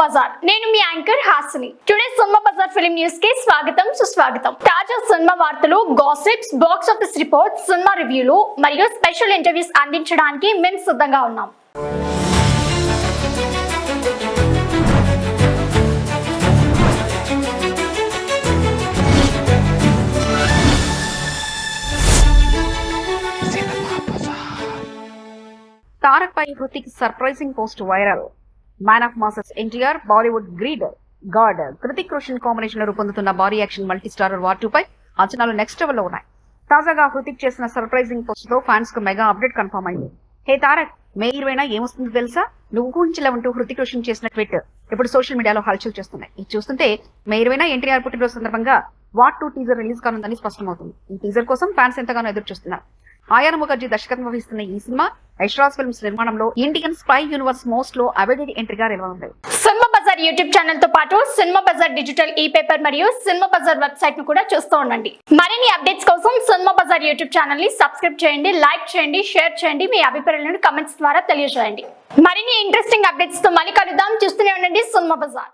బజార్. నేను మీ anchor Hasini. Today cinema bazaar film news కి స్వాగతం సుస్వాగతం. తాజా సినిమా వార్తలు, gossips, box office reports, cinema రివ్యూలు మరియు స్పెషల్ ఇంటర్వ్యూస్ అందించడానికి మేము సిద్ధంగా ఉన్నాం. తారక్ పై Hrithik surprising post viral. Man of masses NTR, Bollywood Greek god Hrithik Roshan combination లో రూపొందుతున్న భారీ యాక్షన్ మల్టీ స్టారర్ వార్ 2 పై అంచనాలు నెక్స్ట్ లెవెల్ లో ఉన్నాయి. తాజాగా హృతిక్ చేసిన సర్ప్రైజింగ్ పోస్ట్ తో ఫ్యాన్స్ కు మెగా అప్డేట్ కన్ఫర్మ్ అయింది. హే తారక్, మే 20 ఏమొస్తుందో తెలుసా? నువ్వు ఊహించలేవంటూ హృతిక్ రోషన్ చేసిన ట్వీట్ ఇప్పుడు సోషల్ మీడియాలో హల్చల్ చేస్తున్నాయి. ఇది చూస్తుంటే మే 20 ఎన్టీఆర్ పుట్టినరోజు సందర్భంగా వార్ 2 టీజర్ రిలీజ్ కానుందని స్పష్టమవుతుంది. ఈ టీజర్ కోసం ఫ్యాన్స్ ఎంతగానో ఎదురు చూస్తున్నారు. ఆయాన్ ముఖర్జీ దర్శకత్వం వహిస్తున్న ఈ సినిమా ఐశ్రాజ్ ఫిల్మ్స్ నిర్మాణంలో ఇండియన్ స్పై యూనివర్స్ మోస్ట్ లో అవైడెడ్ ఎంట్రీగా నిలవనుంది. సినిమా బజార్ యూట్యూబ్ ఛానల్ తో పాటు cinema Bazaar digital e paper మరియు సినిమా బజార్ వెబ్సైట్ ను కూడా చూస్తూ ఉండండి. మరిన్ని అప్డేట్స్ కోసం సినిమా బజార్ యూట్యూబ్ ఛానల్ ని సబ్స్క్రైబ్ చేయండి, లైక్ చేయండి, షేర్ చేయండి, మీ అభిప్రాయాలను కమెంట్స్ ద్వారా తెలియజేయండి. మరిన్ని ఇంట్రెస్టింగ్ అప్డేట్స్ తో మళ్ళీ కలుద్దాం. చూస్తూనే ఉండండి సినిమా బజార్.